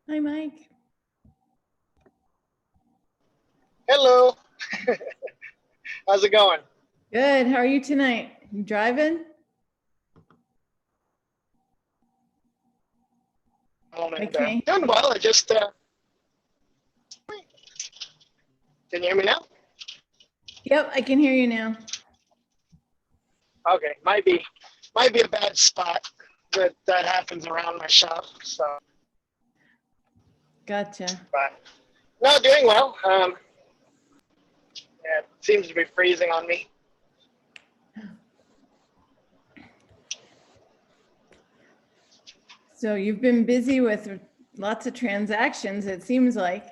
Hi, Mike. Hello. How's it going? Good. How are you tonight? You driving? Okay. Doing well. I just can you hear me now? Yep, I can hear you now. Okay, might be a bad spot, but that happens around my shop. So, Gotcha. but no, doing well. Yeah, it seems to be freezing on me. So you've been busy with lots of transactions, it seems like.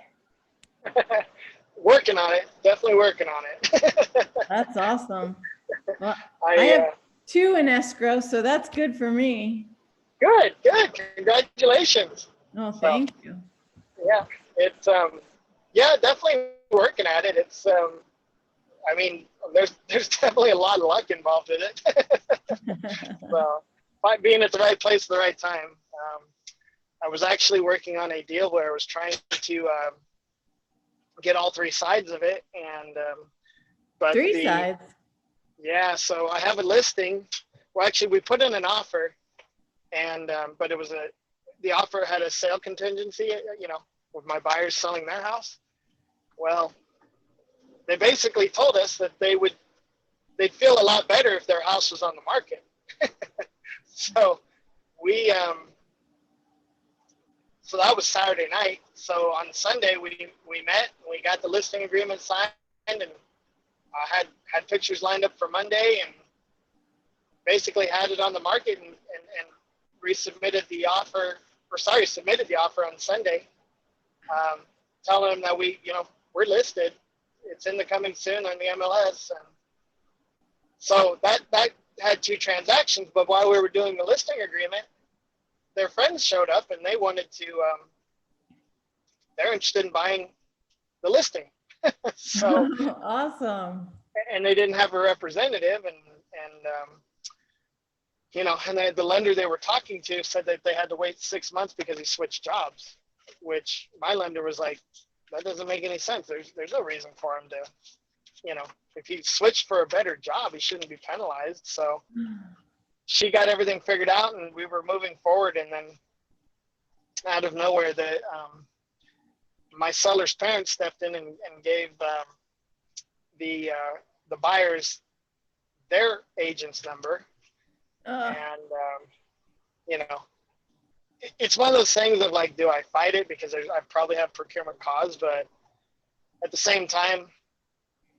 Working on it. Definitely working on it. That's awesome. Well, I I have two in escrow, so that's good for me. good. Congratulations. Oh, So, thank you. yeah, it's yeah, definitely working at it. It's I mean, there's definitely a lot of luck involved in it. So, by being at the right place at the right time. I was actually working on a deal where I was trying to get all three sides of it, and but Three sides. yeah. So I have a listing. Well, actually, we put in an offer, and but the offer had a sale contingency. With my buyers selling their house. Well, they basically told us that they'd feel a lot better if their house was on the market. So we so that was Saturday night. So on Sunday we met, and we got the listing agreement signed, and had pictures lined up for Monday, and basically had it on the market, and resubmitted the offer, submitted the offer on Sunday, telling them that we're listed. It's in the coming soon on the MLS, and so that had two transactions. But while we were doing the listing agreement, their friends showed up, and they wanted to. They're interested in buying the listing. So Awesome. and they didn't have a representative, and and the lender they were talking to said that they had to wait 6 months because he switched jobs, which my lender was like, that doesn't make any sense. There's no reason for him to, if he switched for a better job, he shouldn't be penalized. So she got everything figured out, and we were moving forward, and then out of nowhere, my seller's parents stepped in and gave the buyers their agent's number, and it's one of those things of like, do I fight it because I probably have procurement cause, but at the same time,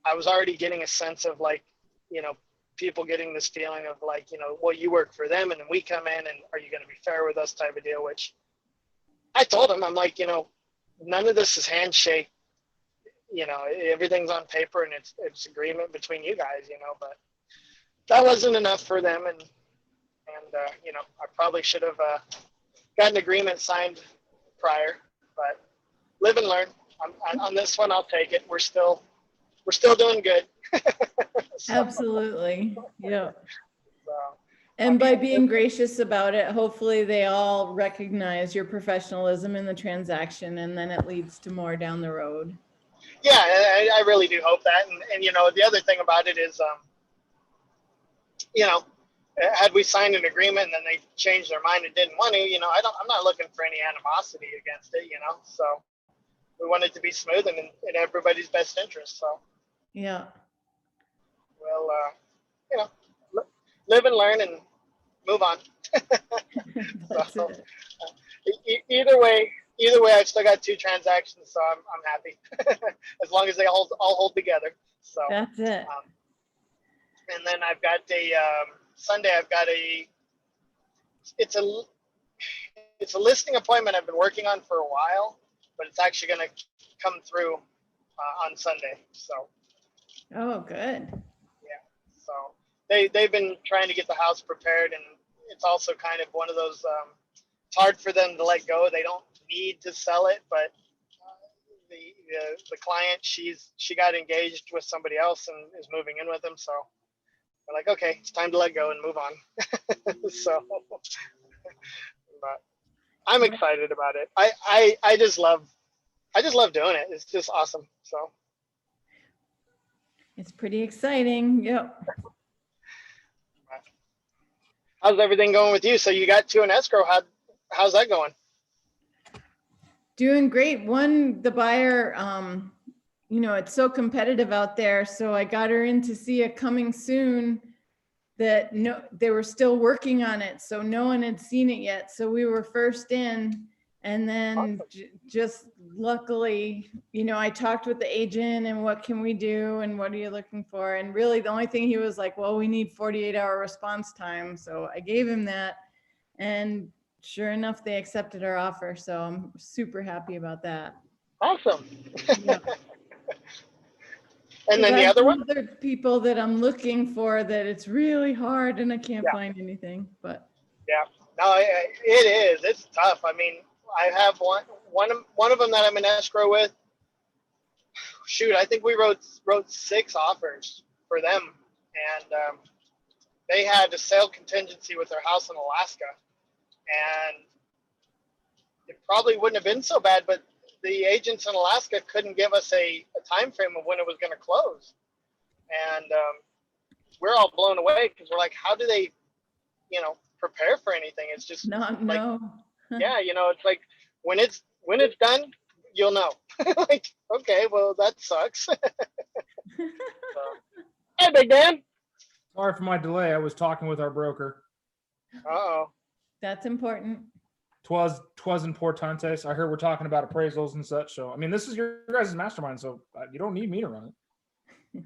I was already getting a sense of like, people getting this feeling of like, well, you work for them, and then we come in, and are you going to be fair with us type of deal, which I told him, I'm like, none of this is handshake, everything's on paper, and it's agreement between you guys, but that wasn't enough for them. And I probably should have got an agreement signed prior, but live and learn. On this one, I'll take it. We're still doing good. So, absolutely. Yeah. So, and by being gracious about it, hopefully they all recognize your professionalism in the transaction, and then it leads to more down the road. Yeah, I really do hope that. And the other thing about it is, had we signed an agreement and then they changed their mind and didn't want to, I'm not looking for any animosity against it, so we want it to be smooth and in everybody's best interest. So, yeah. Well, live and learn and move on. So, either way, I've still got two transactions, so I'm happy as long as they all hold together. So that's it. And then I've got Sunday. I've got it's a listing appointment I've been working on for a while, but it's actually going to come through on Sunday. So. Oh, good. Yeah. So they've been trying to get the house prepared, and it's also kind of one of those. It's hard for them to let go. They don't need to sell it, but the client, she got engaged with somebody else and is moving in with them. So they're like, okay, it's time to let go and move on. So, but I'm excited about it. I just love doing it. It's just awesome. So It's pretty exciting. Yep. how's everything going with you? So you got 2 in escrow. How's that going? Doing great. The buyer, it's so competitive out there. So I got her in to see a coming soon that they were still working on it. So no one had seen it yet. So we were first in, and then just luckily, I talked with the agent and what can we do and what are you looking for? And really the only thing he was like, well, we need 48-hour response time. So I gave him that, and sure enough, they accepted our offer. So I'm super happy about that. Awesome. Yeah. And then the other one? Other people that I'm looking for that it's really hard and I can't find anything, but. Yeah, no, it is. It's tough. I mean, I have one of them that I'm in escrow with. Shoot, I think we wrote 6 offers for them, and they had a sale contingency with their house in Alaska, and it probably wouldn't have been so bad, but the agents in Alaska couldn't give us a time frame of when it was going to close, and we're all blown away because we're like, how do they, prepare for anything? It's just No. Yeah, it's like when it's done, you'll know. Like, okay, well that sucks. So, hey, Big Dan. Sorry for my delay. I was talking with our broker. Uh-oh. That's important. Twas importantes. I heard we're talking about appraisals and such. So, I mean, this is your guys' mastermind, so you don't need me to run it.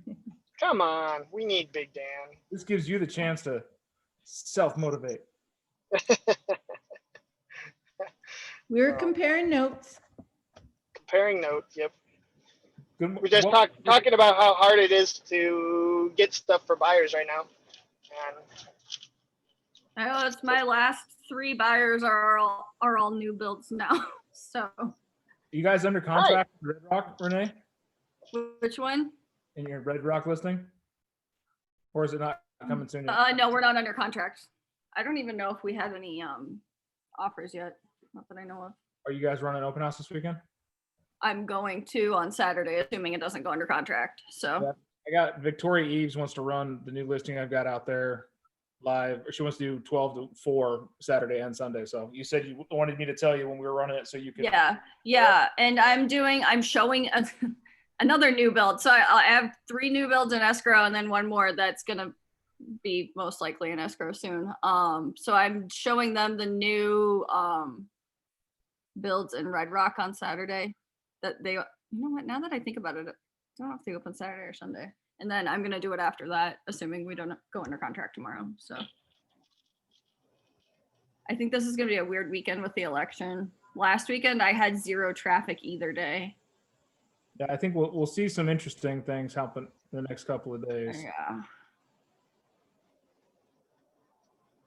Come on, we need Big Dan. This gives you the chance to self-motivate. We were comparing notes. Comparing notes, yep. Good. We're just talking about how hard it is to get stuff for buyers right now. And Oh, it's my last 3 buyers are all new builds now. So. You guys under contract with Red Rock, Renee? Which one? In your Red Rock listing? Or is it not coming soon yet? No, we're not under contract. I don't even know if we have any offers yet. Not that I know of. Are you guys running open house this weekend? I'm going to on Saturday, assuming it doesn't go under contract. So Yeah. I got Victoria Eves wants to run the new listing I've got out there live. She wants to do 12 to 4 Saturday and Sunday. So you said you wanted me to tell you when we were running it so you could. Yeah. And I'm showing another new build. So I have 3 new builds in escrow and then 1 more that's gonna be most likely in escrow soon. So I'm showing them the new builds in Red Rock on Saturday. That they, what? Now that I think about it, I don't know if they open Saturday or Sunday. And then I'm gonna do it after that, assuming we don't go under contract tomorrow. So I think this is gonna be a weird weekend with the election. Last weekend I had 0 traffic either day. Yeah, I think we'll see some interesting things happen in the next couple of days. Yeah.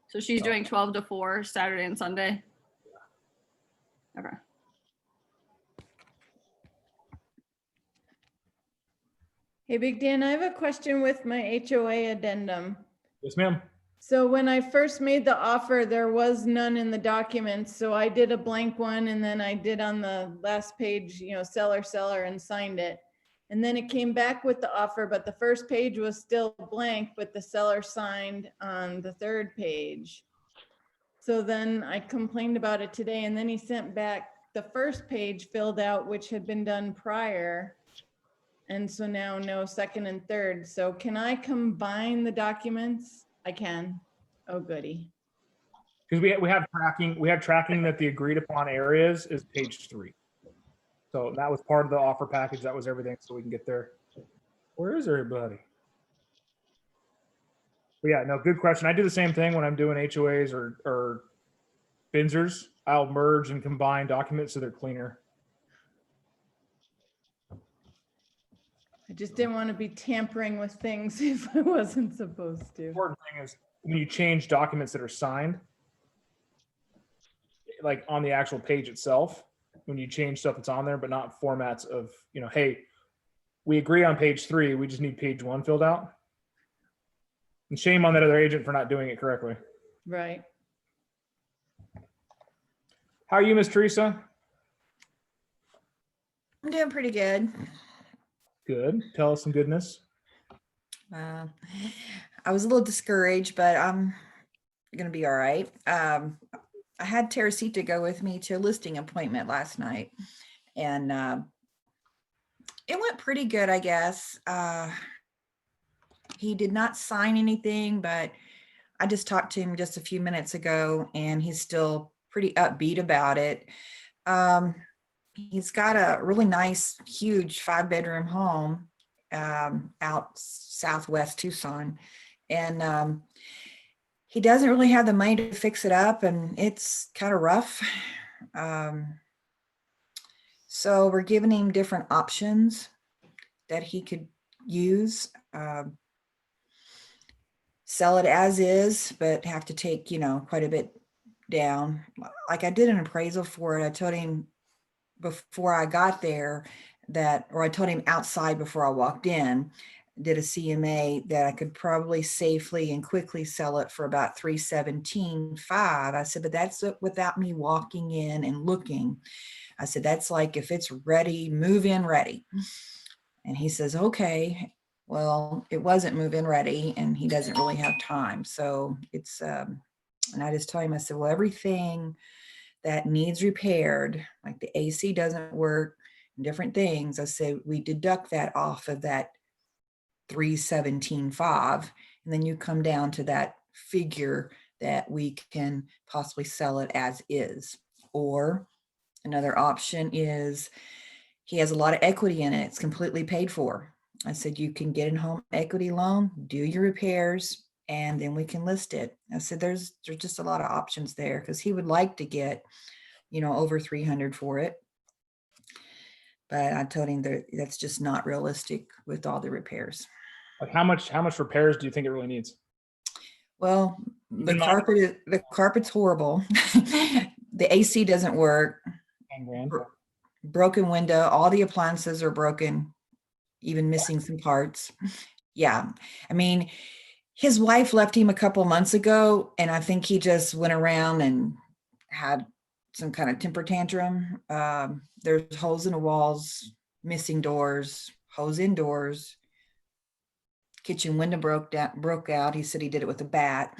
So she's doing 12 to 4 Saturday and Sunday. Okay. Hey, Big Dan, I have a question with my HOA addendum. Yes, ma'am. So when I first made the offer, there was none in the documents. So I did a blank one and then I did on the last page, seller and signed it. And then it came back with the offer, but the first page was still blank, but the seller signed on the 3rd page. So then I complained about it today and then he sent back the first page filled out, which had been done prior. And so now no 2nd and 3rd. So can I combine the documents? I can. Oh, goody. Because we have tracking that the agreed upon areas is page 3. So that was part of the offer package. That was everything. So we can get there. Where is everybody? But yeah, no, good question. I do the same thing when I'm doing HOAs or Binzers. I'll merge and combine documents so they're cleaner. I just didn't want to be tampering with things if I wasn't supposed to. The important thing is when you change documents that are signed, like on the actual page itself, when you change stuff that's on there, but not formats of, hey, we agree on page 3, we just need page 1 filled out. And shame on that other agent for not doing it correctly. Right. How are you, Miss Teresa? I'm doing pretty good. Good. Tell us some goodness. Uh, I was a little discouraged, but I'm going to be all right. I had Teresita go with me to a listing appointment last night, and it went pretty good, I guess. He did not sign anything, but I just talked to him just a few minutes ago, and he's still pretty upbeat about it. He's got a really nice, huge 5-bedroom home out southwest Tucson, and he doesn't really have the money to fix it up, and it's kind of rough. So we're giving him different options that he could use. Sell it as is, but have to take, quite a bit down. Like I did an appraisal for it. I told him before I got there or I told him outside before I walked in, did a CMA that I could probably safely and quickly sell it for about $317,500. I said, but that's without me walking in and looking. I said, that's like if it's ready, move in ready. And he says, okay. Well, it wasn't move-in ready, and he doesn't really have time. So it's, and I just told him, I said, well, everything that needs repaired, like the AC doesn't work and different things, I said, we deduct that off of that $317,500, and then you come down to that figure that we can possibly sell it as is. Or another option is he has a lot of equity in it. It's completely paid for. I said, you can get a home equity loan, do your repairs, and then we can list it. I said, there's just a lot of options there, because he would like to get, over 300 for it. But I told him that that's just not realistic with all the repairs. Like how much repairs do you think it really needs? Well, the carpet's horrible. The AC doesn't work. 10 grand. Broken window, all the appliances are broken, even missing some parts. Yeah. I mean, his wife left him a couple months ago, and I think he just went around and had some kind of temper tantrum. There's holes in the walls, missing doors, hose indoors. Kitchen window broke out. He said he did it with a bat.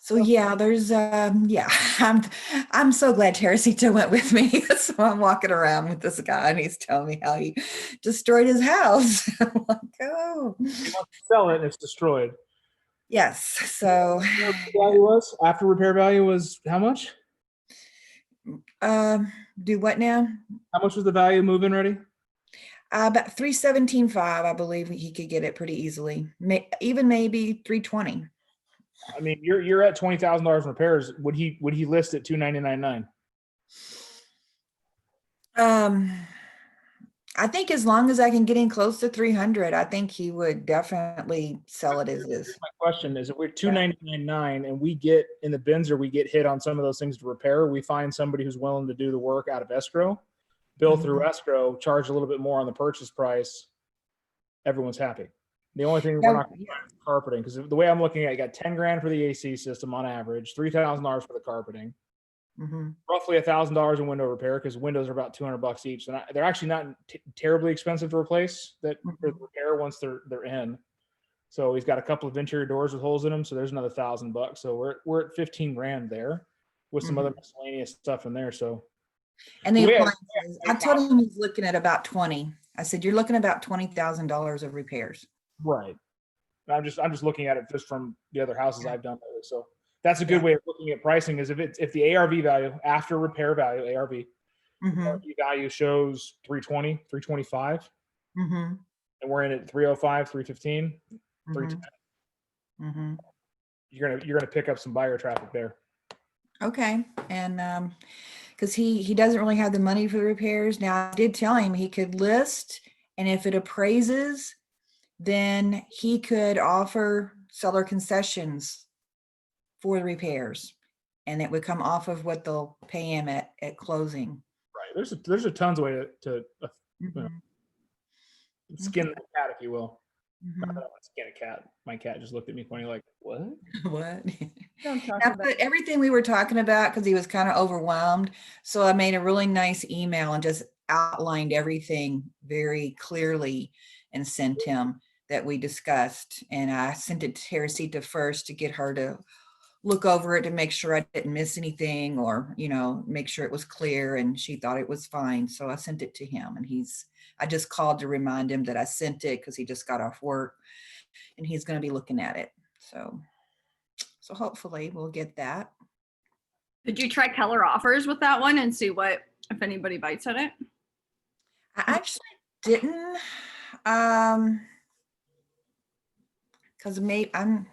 So yeah, there's yeah, I'm so glad Teresita went with me. So I'm walking around with this guy, and he's telling me how he destroyed his house. I'm like, oh, You want to sell it and it's destroyed. yes. So After repair value was how much? do what now? How much was the value move-in ready? About $317,500, I believe he could get it pretty easily. Even maybe $320,000. I mean, you're at $20,000 in repairs. Would he list at $299,900? I think as long as I can get in close to 300, I think he would definitely sell it as is. My question is, if we're $299,900 and we get in the bins or we get hit on some of those things to repair, we find somebody who's willing to do the work out of escrow, bill through escrow, charge a little bit more on the purchase price, everyone's happy. The only thing we're not going to find is carpeting, because the way I'm looking at it, you got 10 grand for the AC system on average, $3,000 for the carpeting, roughly $1,000 in window repair, because windows are about $200 each. And they're actually not terribly expensive to replace for the repair once they're in. So he's got a couple of interior doors with holes in them, so there's another $1,000. So we're at 15 grand there with some other miscellaneous stuff in there. So, and the appliances, I told him he's looking at about 20. I said, you're looking at about $20,000 of repairs. Right. I'm just looking at it just from the other houses I've done lately. So that's a good way of looking at pricing, is if the ARV value after repair value, ARV value shows 320, 325, and we're in at 305, 315, 310. You're gonna pick up some buyer traffic there. Okay. And because he doesn't really have the money for the repairs. Now I did tell him he could list, and if it appraises, then he could offer seller concessions for the repairs, and it would come off of what they'll pay him at closing. Right. There's a tons of way to skin the cat, if you will. Not that I want to skin a cat. My cat just looked at me funny, like, what? What? Don't talk I about put everything we were talking about because he was kind of overwhelmed. So I made a really nice email and just outlined everything very clearly and sent him that we discussed. And I sent it to Teresita first to get her to look over it to make sure I didn't miss anything or, make sure it was clear. And she thought it was fine. So I sent it to him and I just called to remind him that I sent it because he just got off work and he's going to be looking at it. So hopefully we'll get that. Did you try Keller offers with that one and see if anybody bites at it? I actually didn't, because I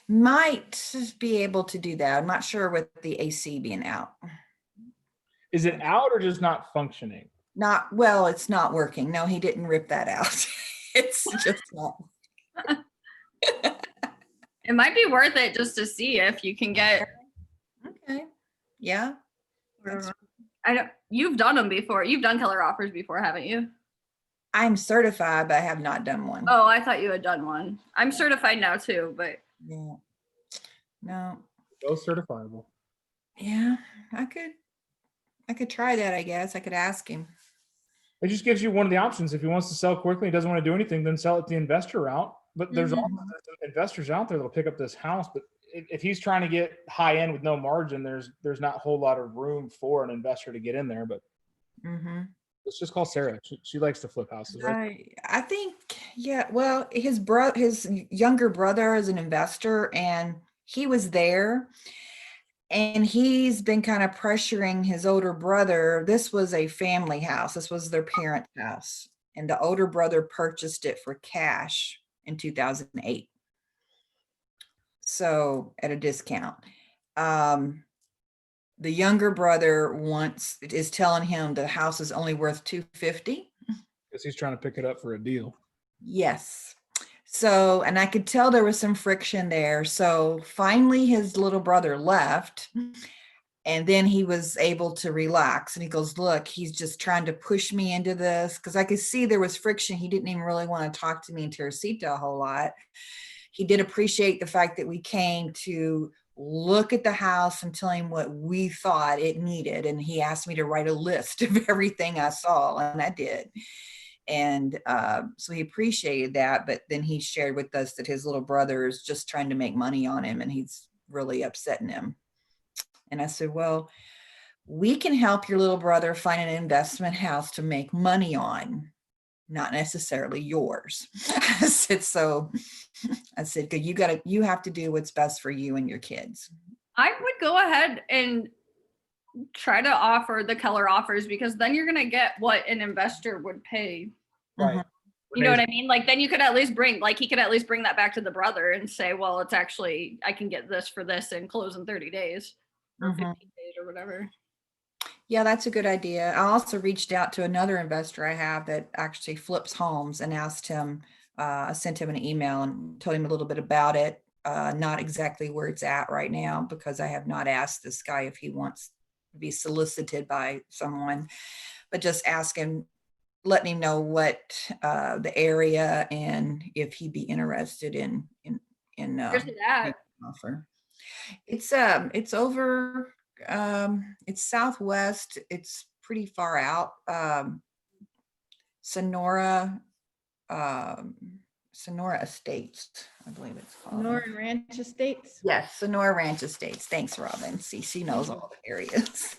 might be able to do that. I'm not sure with the AC being out. Is it out or just not functioning? It's not working. No, he didn't rip that out. It's just not. It might be worth it just to see if you can get. Okay. Yeah. You've done them before. You've done Keller offers before, haven't you? I'm certified, but I have not done one. Oh, I thought you had done one. I'm certified now too, but Yeah. No. Both certifiable. Yeah, I could try that, I guess. I could ask him. It just gives you one of the options. If he wants to sell quickly, he doesn't want to do anything, then sell it the investor route. But there's also some investors out there that'll pick up this house. But if he's trying to get high end with no margin, there's not a whole lot of room for an investor to get in there. But let's just call Sarah. She likes to flip houses, right? I think, yeah. Well, his younger brother is an investor, and he was there. And he's been kind of pressuring his older brother. This was a family house. This was their parents' house. And the older brother purchased it for cash in 2008. So at a discount. The younger brother is telling him the house is only worth $250. Because he's trying to pick it up for a deal. Yes. So, and I could tell there was some friction there. So finally his little brother left and then he was able to relax and he goes, look, he's just trying to push me into this. Cause I could see there was friction. He didn't even really want to talk to me and Teresita a whole lot. He did appreciate the fact that we came to look at the house and tell him what we thought it needed. And he asked me to write a list of everything I saw and I did. And so he appreciated that, but then he shared with us that his little brother is just trying to make money on him and he's really upsetting him. And I said, well, we can help your little brother find an investment house to make money on, not necessarily yours. I said, good, you have to do what's best for you and your kids. I would go ahead and try to offer the Keller offers because then you're going to get what an investor would pay. Right. You know what I mean? Like then you could at least he could at least bring that back to the brother and say, well, it's actually, I can get this for this and close in 30 days or 15 days or whatever. Yeah, that's a good idea. I also reached out to another investor I have that actually flips homes and asked him, I sent him an email and told him a little bit about it. Not exactly where it's at right now because I have not asked this guy if he wants be solicited by someone, but just ask him, letting him know what the area and if he'd be interested in Where's it at? offer. It's over it's southwest. It's pretty far out. Sonora Estates, I believe it's called. Sonora Ranch Estates. Yes, Sonora Ranch Estates. Thanks, Robin. See, she knows all the areas.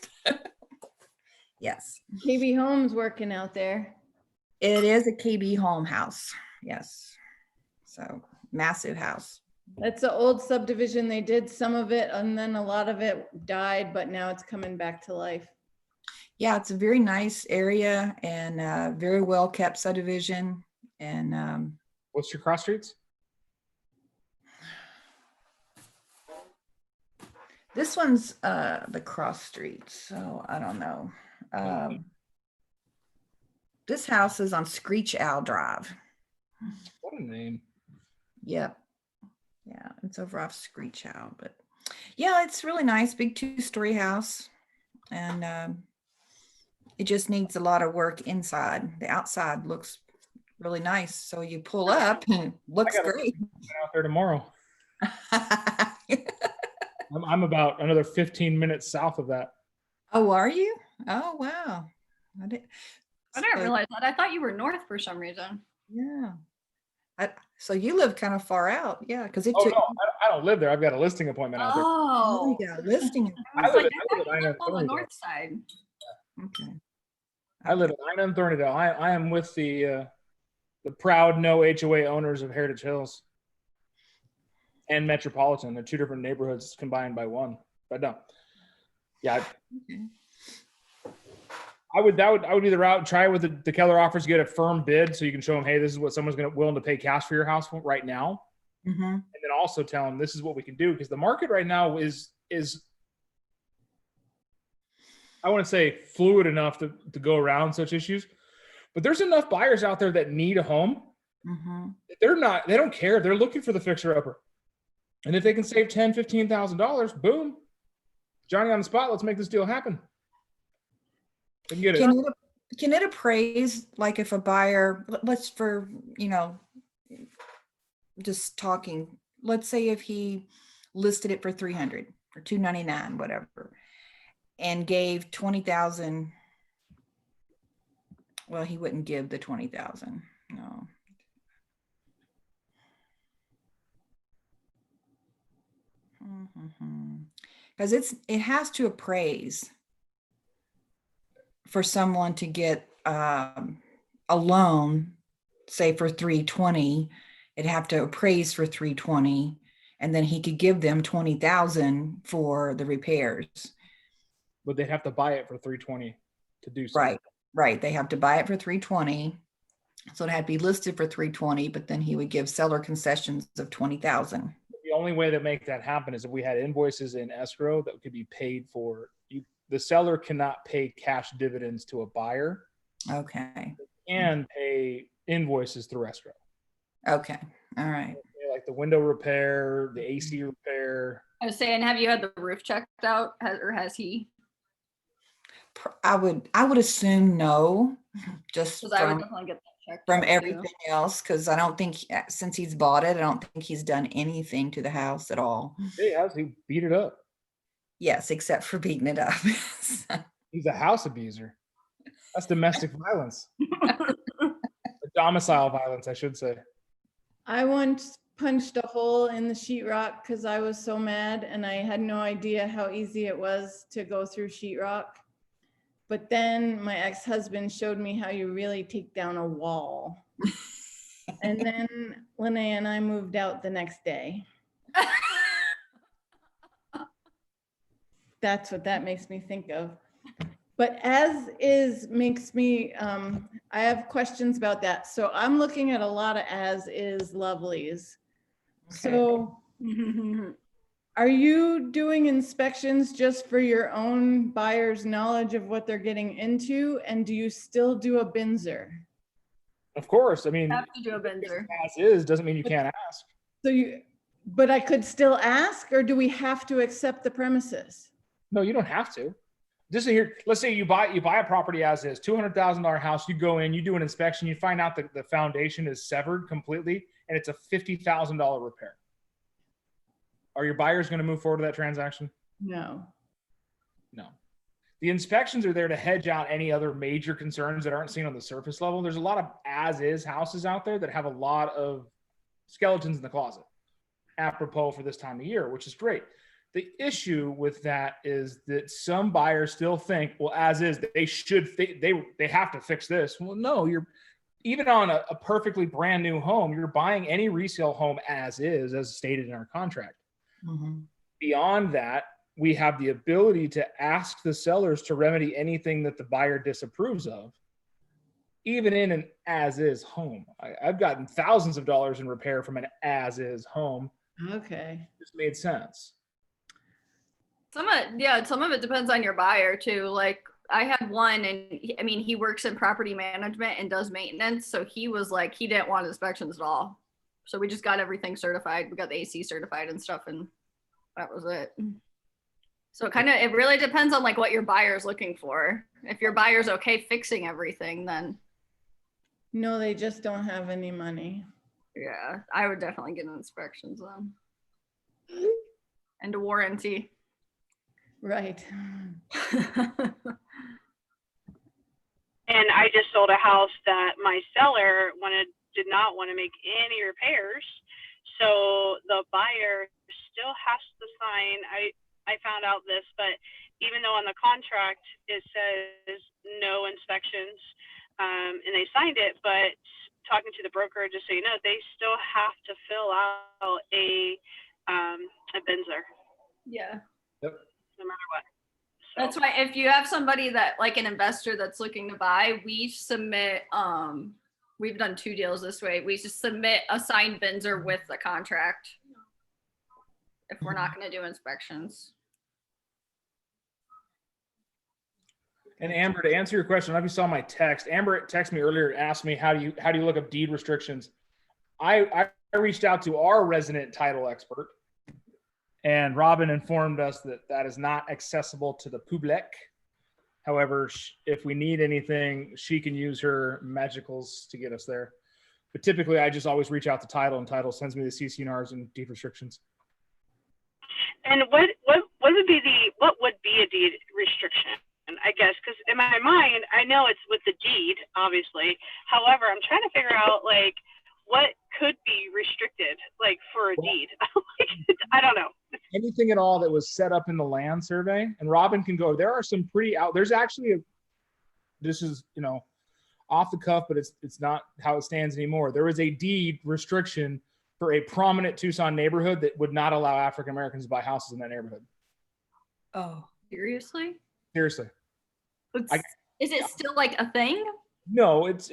Yes. KB Home's working out there. It is a KB home house. Yes. So massive house. That's an old subdivision. They did some of it and then a lot of it died, but now it's coming back to life. Yeah, it's a very nice area and very well kept subdivision. And what's your cross streets? This one's the cross street, so I don't know. This house is on Screech Owl Drive. What a name. Yep. Yeah, it's over off Screech Owl, but yeah, it's really nice, big 2-story house. And it just needs a lot of work inside. The outside looks really nice. So you pull up and it looks great. Out there tomorrow. I'm about another 15 minutes south of that. Oh, are you? Oh, wow. I didn't so- realize that. I thought you were north for some reason. Yeah. So you live kind of far out. Yeah, because it Oh took. no, I don't live there. I've got a listing appointment out there. Oh, Oh, you got a listing. I was live like, at- I I live thought at you lived on the Thorndale. north side. Okay. I live in Ina and Thorndale. I am with the proud no HOA owners of Heritage Hills and Metropolitan. They're two different neighborhoods combined by one. But no, yeah, Okay. I would be the route. Try with the Keller offers. Get a firm bid so you can show them, hey, this is what someone's willing to pay cash for your house right now, Mm-hmm. and then also tell them this is what we can do, because the market right now is I want to say fluid enough to go around such issues, but there's enough buyers out there that need a home. Mm-hmm. They don't care. They're looking for the fixer upper, and if they can save $10,000-$15,000, boom, Johnny on the spot. Let's make this deal happen. They can get it. Can it appraise, like if a buyer, let's for, just talking, let's say if he listed it for 300 or 299, whatever, and gave 20,000. Well, he wouldn't give the 20,000. No. Because it has to appraise for someone to get a loan, say for 320, it'd have to appraise for 320, and then he could give them 20,000 for the repairs. But they'd have to buy it for 320 to do so. Right. They have to buy it for 320. So it had to be listed for 320, but then he would give seller concessions of 20,000. The only way to make that happen is if we had invoices in escrow that could be paid for. The seller cannot pay cash dividends to a buyer. Okay. And pay invoices through escrow. Okay. All right. Like the window repair, the AC repair. I was saying, have you had the roof checked out, or has he? I would assume no, just Because I would definitely get that checked from out, everything too. else, because I don't think, since he's bought it, I don't think he's done anything to the house at all. He beat it up. Yes, except for beating it up. He's a house abuser. That's domestic violence. Domicile violence, I should say. I once punched a hole in the sheetrock because I was so mad and I had no idea how easy it was to go through sheetrock. But then my ex-husband showed me how you really take down a wall. And then Linnea and I moved out the next day. That's what that makes me think of. But as is makes me, I have questions about that. So I'm looking at a lot of as is lovelies. So are you doing inspections just for your own buyer's knowledge of what they're getting into? And do you still do a Binzer? Of course. I mean, You have to do a Binzer. as is doesn't mean you can't ask. So but I could still ask, or do we have to accept the premises? No, you don't have to. Just here, let's say you buy a property as is, $200,000 house. You go in, you do an inspection, you find out that the foundation is severed completely, and it's a $50,000 repair. Are your buyers going to move forward to that transaction? No. No. The inspections are there to hedge out any other major concerns that aren't seen on the surface level. There's a lot of as-is houses out there that have a lot of skeletons in the closet, apropos for this time of year, which is great. The issue with that is that some buyers still think, well, as is, they have to fix this. Well, no, you're even on a perfectly brand new home, you're buying any resale home as is, as stated in our contract. Mm-hmm. Beyond that, we have the ability to ask the sellers to remedy anything that the buyer disapproves of, even in an as-is home. I've gotten thousands of dollars in repair from an as-is home. Okay. It just made sense. Some of it depends on your buyer too. Like I had one, and he works in property management and does maintenance. So he was like, he didn't want inspections at all. So we just got everything certified. We got the AC certified and stuff, and that was it. So it really depends on like what your buyer's looking for. If your buyer's okay fixing everything, then No, they just don't have any money. yeah, I would definitely get inspections then. And a warranty. Right. And I just sold a house that my seller did not want to make any repairs. So the buyer still has to sign. I found out this, but even though on the contract it says no inspections, and they signed it, but talking to the broker, just so you know, they still have to fill out a Benzer. Yeah. Yep. No matter what. So, That's why if you have somebody that like an investor that's looking to buy, we submit, we've done 2 deals this way. We just submit a signed Benzer with the contract if we're not going to do inspections. And Amber, to answer your question, I don't know if you saw my text. Amber texted me earlier and asked me how do you look up deed restrictions. I reached out to our resident title expert, and Robin informed us that that is not accessible to the public. However, if we need anything, she can use her magicals to get us there. But typically, I just always reach out to title, and title sends me the CC&Rs and deed restrictions. and what would be a deed restriction? I guess, because in my mind, I know it's with the deed, obviously. However, I'm trying to figure out like what could be restricted, like for a deed. I don't know. Anything at all that was set up in the land survey, and Robin can go. There are some pretty out. There's actually this is off the cuff, but it's not how it stands anymore. There is a deed restriction for a prominent Tucson neighborhood that would not allow African Americans to buy houses in that neighborhood. Oh, Seriously? Seriously. Is it still like a thing? No, it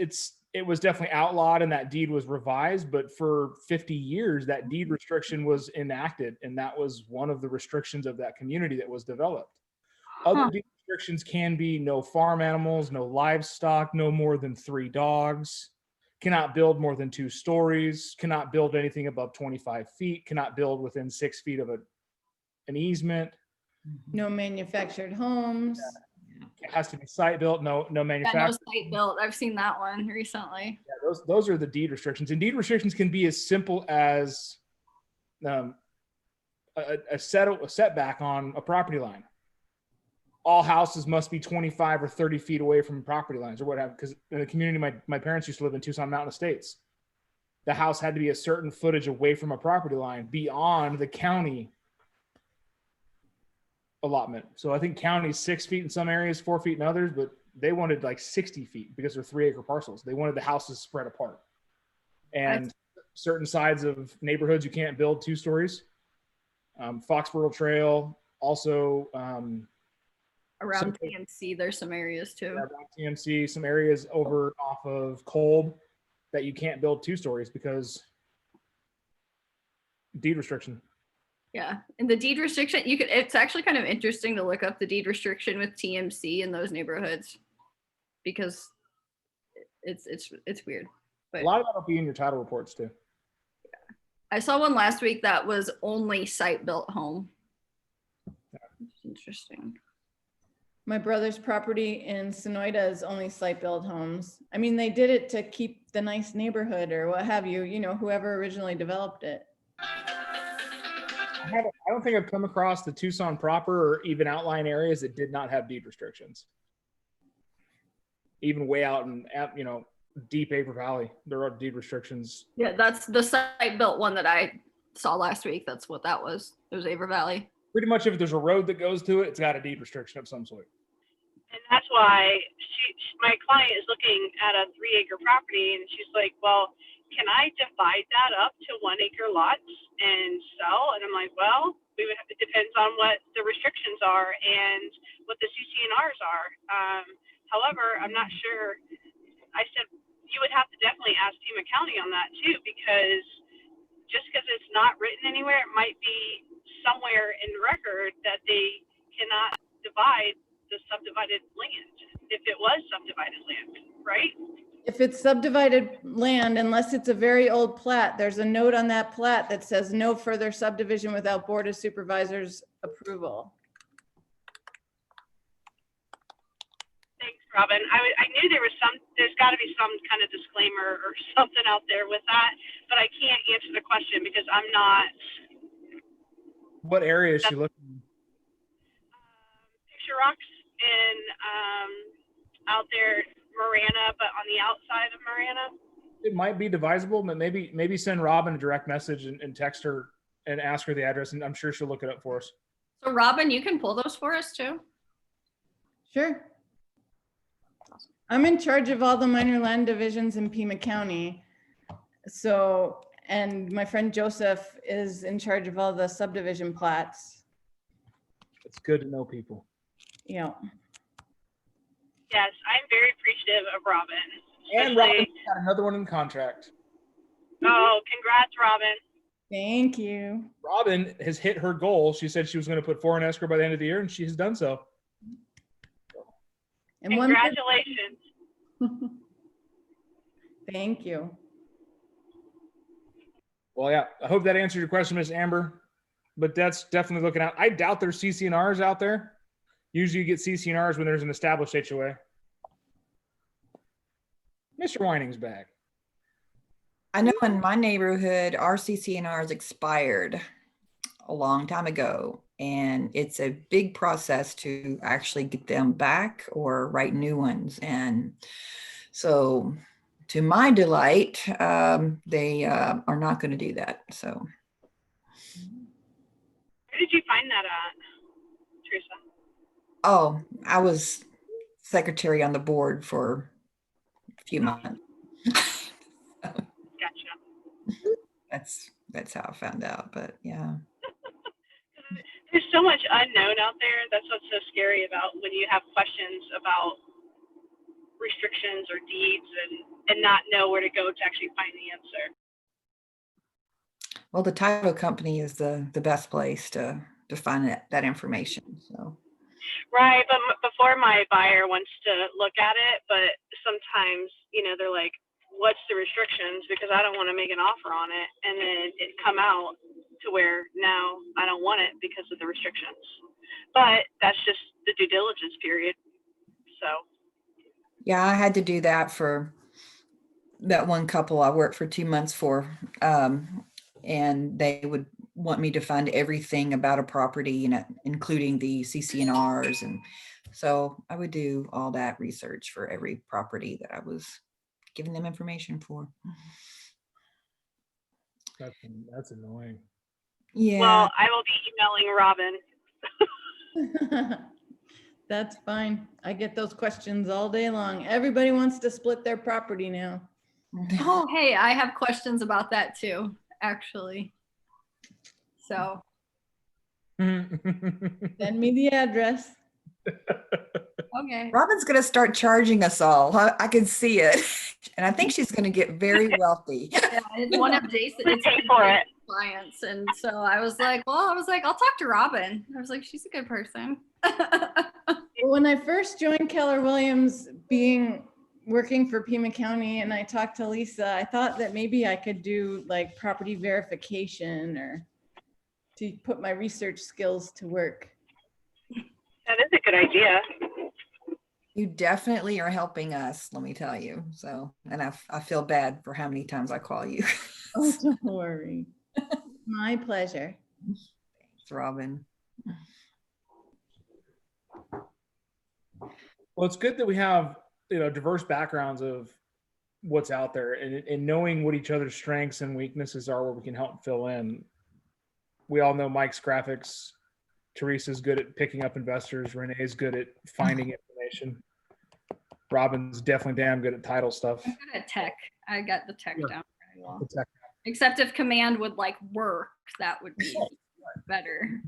was definitely outlawed and that deed was revised, but for 50 years that deed restriction was enacted, and that was one of the restrictions of that community that was developed. Other deed restrictions can be no farm animals, no livestock, no more than 3 dogs, cannot build more than 2 stories, cannot build anything above 25 feet, cannot build within 6 feet of an easement. No manufactured homes. It has to be site built, no Yeah, manufacturing. no site built. I've seen that one recently. Yeah, those are the deed restrictions, and deed restrictions can be as simple as a setback on a property line. All houses must be 25 or 30 feet away from property lines or whatever. Because in the community my parents used to live in, Tucson Mountain Estates, the house had to be a certain footage away from a property line beyond the county allotment. So I think county's 6 feet in some areas, 4 feet in others, but they wanted like 60 feet because they're 3-acre parcels. They wanted the houses spread apart. And certain sides of neighborhoods, you can't build 2 stories. Foxborough Trail, also Around TMC, there's some areas too. around TMC, some areas over off of Kolb that you can't build 2 stories because deed restriction. Yeah, and the deed restriction, it's actually kind of interesting to look up the deed restriction with TMC in those neighborhoods because it's weird. But A lot of that will be in your title reports too. I saw one last week that was only site built home. It's interesting. My brother's property in Sonoyta is only site-built homes. I mean, they did it to keep the nice neighborhood or what have you, whoever originally developed it. I don't think I've come across the Tucson proper or even outlying areas that did not have deed restrictions. Even way out in deep Avery Valley, there are deed restrictions. Yeah, that's the site built one that I saw last week. That's what that was. It was Avery Valley. Pretty much if there's a road that goes to it, it's got a deed restriction of some sort. And that's why my client is looking at a 3-acre property, and she's like, well, can I divide that up to 1-acre lots and sell? And I'm like, well, it depends on what the restrictions are and what the CC&Rs are. However, I'm not sure. I said, you would have to definitely ask Pima County on that too, because just because it's not written anywhere, it might be somewhere in record that they cannot divide the subdivided land if it was subdivided land, right? If it's subdivided land, unless it's a very old plat, there's a note on that plat that says no further subdivision without Board of Supervisors approval. Thanks, Robin. I knew there's got to be some kind of disclaimer or something out there with that, but I can't answer the question because I'm not What area is she looking? Picture Rocks in out there, Marana, but on the outside of Marana. It might be divisible, but maybe send Robin a direct message and text her and ask her the address, and I'm sure she'll look it up for us. So Robin, you can pull those for us too. Sure. I'm in charge of all the minor land divisions in Pima County. So, and my friend Joseph is in charge of all the subdivision plats. It's good to know people. Yeah. Yes, I'm very appreciative of Robin. And Robin got another one in contract. Oh, congrats, Robin. Thank you. Robin has hit her goal. She said she was going to put 4 in escrow by the end of the year, and she has done so. And Congratulations. Thank you. Well, yeah, I hope that answered your question, Miss Amber. But that's definitely looking out. I doubt there's CC&Rs out there. Usually you get CC&Rs when there's an established HOA. Mr. Weining's back. I know in my neighborhood, our CC&Rs expired a long time ago, and it's a big process to actually get them back or write new ones. And so to my delight, they are not going to do that. So. Where did you find that at, Teresa? Oh, I was secretary on the board for a few months. Gotcha. That's how I found out, but yeah. There's so much unknown out there. That's what's so scary about when you have questions about restrictions or deeds and not know where to go to actually find the answer. Well, the title company is the best place to find that information. So. Right, but before my buyer wants to look at it, but sometimes, they're like, what's the restrictions? Because I don't want to make an offer on it. And then it come out to where now I don't want it because of the restrictions. But that's just the due diligence period. So. Yeah, I had to do that for that one couple I worked for 2 months for. And they would want me to find everything about a property, including the CC&Rs. And so I would do all that research for every property that I was giving them information for. That's annoying. Yeah. Well, I will be emailing Robin. That's fine. I get those questions all day long. Everybody wants to split their property now. Oh, hey, I have questions about that too, actually. So. Send me the address. Okay. Robin's going to start charging us all. I can see it. And I think she's going to get very wealthy. Yeah, it's one of Jason's clients. And so I was like, I'll talk to Robin. I was like, she's a good person. When I first joined Keller Williams, working for Pima County, and I talked to Lisa, I thought that maybe I could do like property verification or to put my research skills to work. That is a good idea. You definitely are helping us, let me tell you. So, and I feel bad for how many times I call you. Oh, don't worry. My pleasure. Thanks, Robin. Well, it's good that we have, diverse backgrounds of what's out there and knowing what each other's strengths and weaknesses are where we can help fill in. We all know Mike's graphics. Teresa's good at picking up investors. Renee's good at finding information. Robin's definitely damn good at title stuff. I'm good at tech. I got the tech down very well. Tech. Except if command would work, that would be better.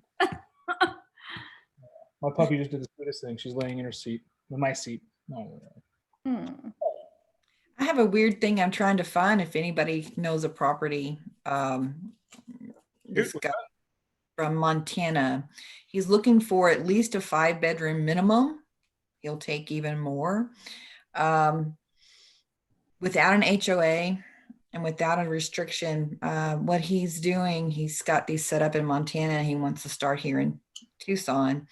My puppy just did the sweetest thing. She's laying in her seat, in my seat. No. I have a weird thing I'm trying to find if anybody knows a property. This guy from Montana, he's looking for at least a 5-bedroom minimum. He'll take even more. Without an HOA and without a restriction, what he's doing, he's got these set up in Montana. He wants to start here in Tucson,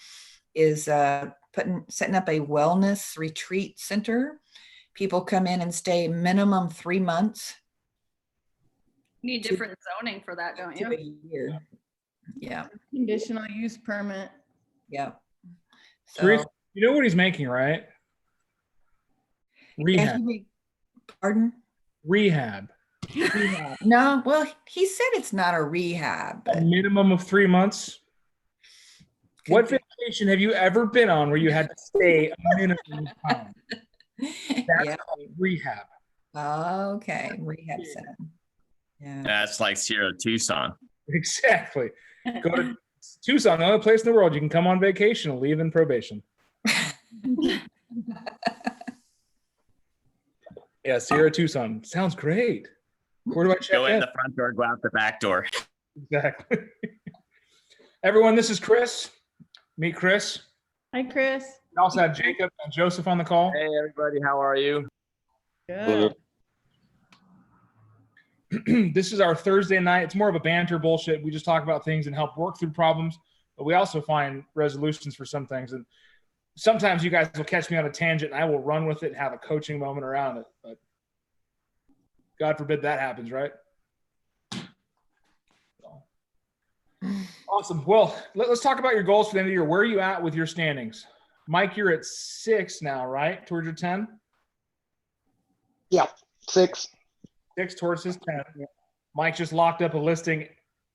is setting up a wellness retreat center. People come in and stay minimum 3 months. You need different zoning for that, don't you? A year. Yeah, Conditional use permit. yeah. Teresa, So, you know what he's making, right? yeah, Rehab. pardon? Rehab. No, well, he said it's not a rehab, A but minimum of 3 months. could What be. vacation have you ever been on where you had to stay a minimum of time? That's Yeah. called rehab. Okay, rehab center. Yeah. That's like Sierra Tucson. Exactly. Go to Tucson, the only place in the world you can come on vacation and leave in probation. Yeah, Sierra Tucson. Sounds great. Where do I check Go in? in the front door, go out the back door. Exactly. Everyone, this is Chris. Meet Chris. Hi, Chris. We also have Jacob and Joseph on the call. Hey, everybody, how are you? Good. This is our Thursday night. It's more of a banter bullshit. We just talk about things and help work through problems, but we also find resolutions for some things. And sometimes you guys will catch me on a tangent and I will run with it and have a coaching moment around it. But God forbid that happens, right? Awesome. Well, let's talk about your goals for the end of the year. Where are you at with your standings? Mike, you're at 6 now, right? Towards your 10? Yeah, 6. 6 towards his 10. Mike just locked up a listing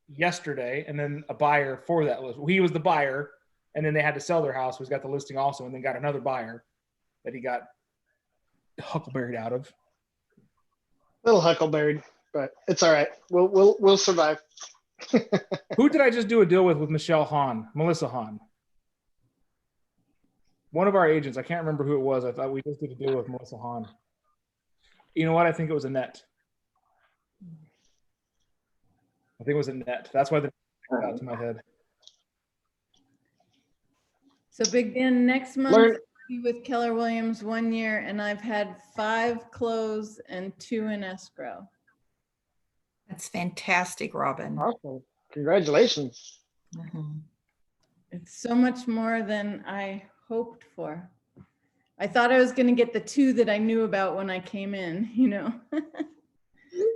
yesterday and then a buyer for that list. He was the buyer, and then they had to sell their house. He's got the listing also, and then got another buyer that he got huckleberried out of. Little huckleberry, but it's all right. We'll survive. Who did I just do a deal with Melissa Hahn? One of our agents. I can't remember who it was. I thought we just did a deal with Melissa Hahn. You know what? I think it was Annette. I think it was Annette. That's why the got out to my head. So Big Dan, next month Learn- I'll be with Keller Williams 1 year, and I've had 5 close and 2 in escrow. That's fantastic, Robin. Awesome. Congratulations. Mhm. It's so much more than I hoped for. I thought I was going to get the 2 that I knew about when I came in, you know.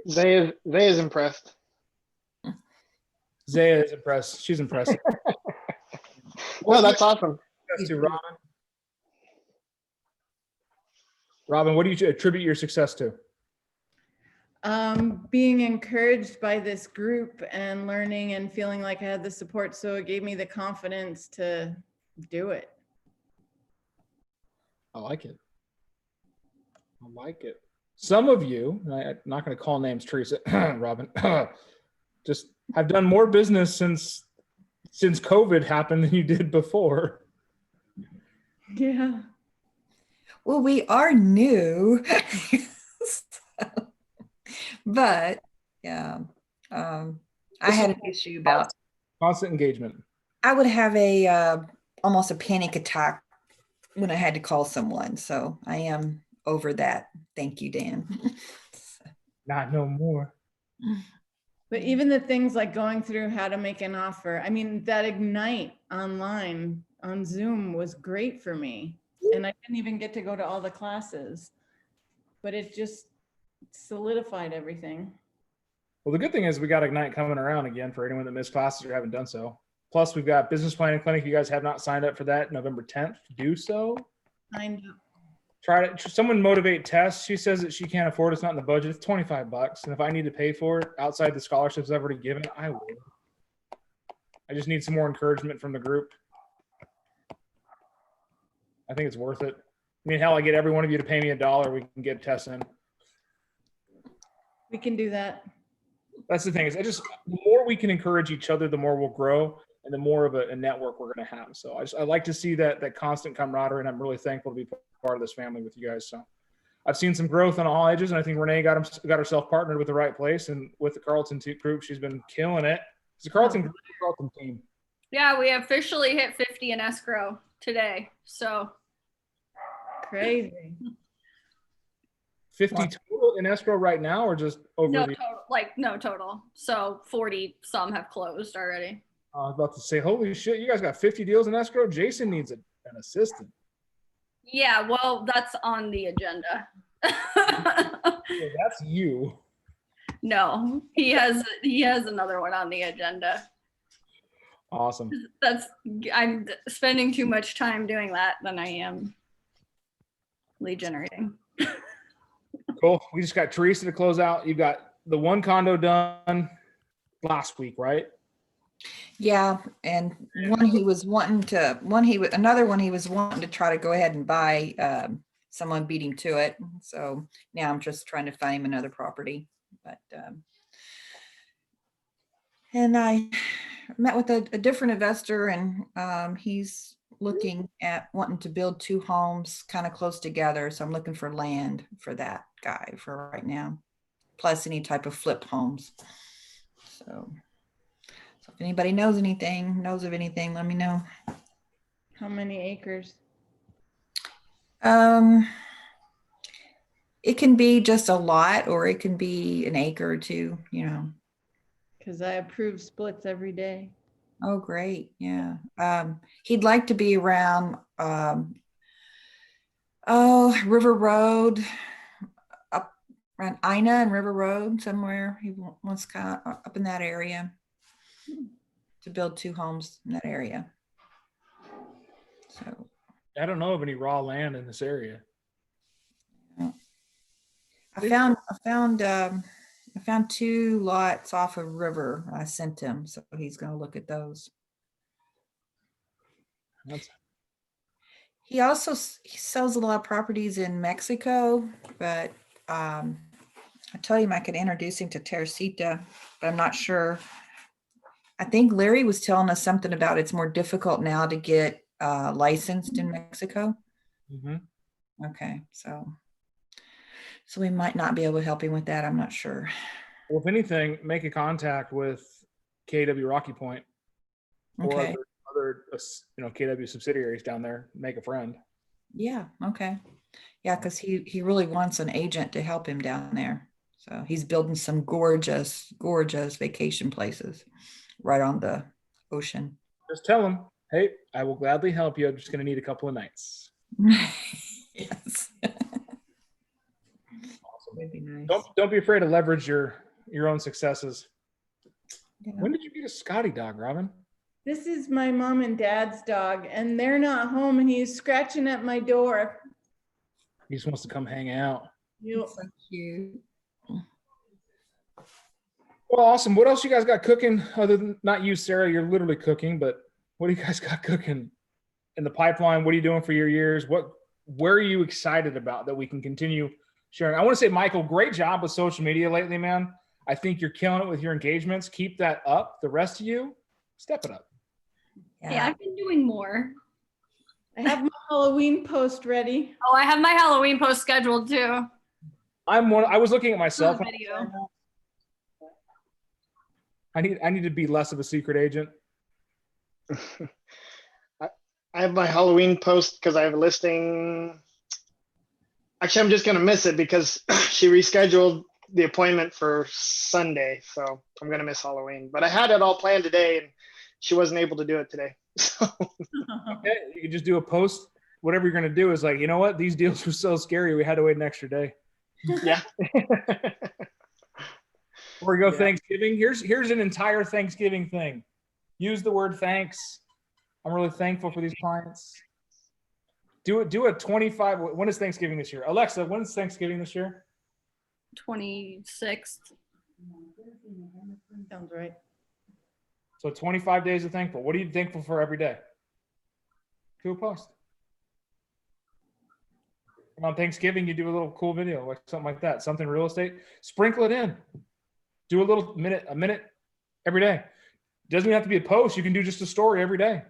Zay is impressed. Zaya is impressed. She's impressive. Well, that's awesome. To Robin. Robin, what do you attribute your success to? Being encouraged by this group and learning and feeling like I had the support. So it gave me the confidence to do it. I like it. I like it. Some of you, and I'm not going to call names, Teresa, Robin, just have done more business since COVID happened than you did before. Yeah. Well, we are new, but yeah, I had an issue about, Constant engagement. I would have almost a panic attack when I had to call someone. So I am over that. Thank you, Dan. Not no more. But even the things like going through how to make an offer, I mean, that Ignite online on Zoom was great for me. And I didn't even get to go to all the classes, but it just solidified everything. Well, the good thing is we got Ignite coming around again for anyone that missed classes or haven't done so. Plus, we've got Business Planning Clinic. If you guys have not signed up for that, November 10th, do so. Signed up. Try to. Someone motivate Tess. She says that she can't afford it. It's not in the budget. It's $25. And if I need to pay for it outside the scholarships I've already given, I will. I just need some more encouragement from the group. I think it's worth it. I mean, hell, I get every one of you to pay me $1. We can get Tess in. We can do that. That's the thing is, the more we can encourage each other, the more we'll grow, and the more of a network we're going to have. So I like to see that constant camaraderie, and I'm really thankful to be part of this family with you guys. So I've seen some growth on all edges, and I think Renee got herself partnered with the right place, and with the Carlton group, she's been killing it. It's a Carlton team. Yeah, we officially hit 50 in escrow today. So Crazy. 50 total in escrow right now, or just over? no total. So 40 some have closed already. I was about to say, holy shit, you guys got 50 deals in escrow? Jason needs an assistant. Yeah, well, that's on the agenda. Yeah, that's you. No, he has another one on the agenda. Awesome. I'm spending too much time doing that than I am lead generating. Cool. We just got Teresa to close out. You got the one condo done last week, right? Yeah, and one he was wanting to, another one he was wanting to try to go ahead and buy. Someone beat him to it. So now I'm just trying to find him another property. But and I met with a different investor, and he's looking at wanting to build 2 homes kind of close together. So I'm looking for land for that guy for right now, plus any type of flip homes. So if anybody knows of anything, let me know. How many acres? It can be just a lot, or it can be an acre or 2, Because I approve splits every day. Oh, great. Yeah. He'd like to be around, River Road, up around Ina and River Road somewhere. He wants kind of up in that area to build 2 homes in that area. So I don't know of any raw land in this area. I found 2 lots off of River. I sent him, so he's going to look at those. He also sells a lot of properties in Mexico, but I told him I could introduce him to Teresita, but I'm not sure. I think Larry was telling us something about it's more difficult now to get licensed in Mexico. Mm-hmm. Okay, so we might not be able to help him with that. I'm not sure. Well, if anything, make a contact with KW Rocky Point or Okay. other KW subsidiaries down there. Make a friend. Yeah. Okay. Yeah, because he really wants an agent to help him down there. So he's building some gorgeous vacation places right on the ocean. Just tell him, hey, I will gladly help you. I'm just going to need a couple of nights. Yes. Awesome. That'd be nice. Don't be afraid to leverage your own successes. Yeah. When did you get a Scotty dog, Robin? This is my mom and dad's dog, and they're not home, and he's scratching at my door. He just wants to come hang out. You, So cute. Well, awesome. What else you guys got cooking other than, not you, Sarah, you're literally cooking, but what do you guys got cooking in the pipeline? What are you doing for your years? Where are you excited about that we can continue sharing? I want to say, Michael, great job with social media lately, man. I think you're killing it with your engagements. Keep that up. The rest of you, step it up. Yeah, I've been doing more. I have my Halloween post ready. Oh, I have my Halloween post scheduled too. I was looking at myself. Video. I need to be less of a secret agent. I have my Halloween post because I have a listing. Actually, I'm just going to miss it because she rescheduled the appointment for Sunday. So I'm going to miss Halloween. But I had it all planned today and she wasn't able to do it today. So Okay, you can just do a post. Whatever you're going to do is like, you know what? These deals were so scary. We had to wait an extra day. yeah. Or go Thanksgiving. Here's an entire Thanksgiving thing. Use the word thanks. I'm really thankful for these clients. Do a 25. When is Thanksgiving this year? Alexa, when is Thanksgiving this year? 26th. Sounds right. So 25 days of thankful. What are you thankful for every day? Do a post. And on Thanksgiving, you do a little cool video, like something like that, something real estate. Sprinkle it in. Do a minute every day. Doesn't even have to be a post. You can do just a story every day.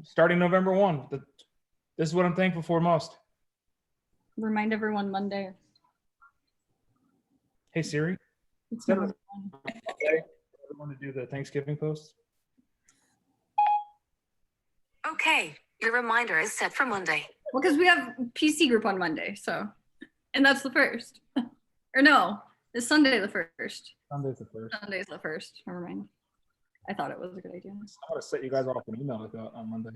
Starting November 1. This is what I'm thankful for most. Remind everyone Monday. Hey Siri. It's Set November okay. Everyone to do the Thanksgiving post. Okay, your reminder is set for Monday. Well, because we have PC group on Monday, and that's the first. Or no, it's Sunday the first. Sunday's the first. Sunday's the first. Never mind. I thought it was a good idea. I want to set you guys off an email like that on Monday.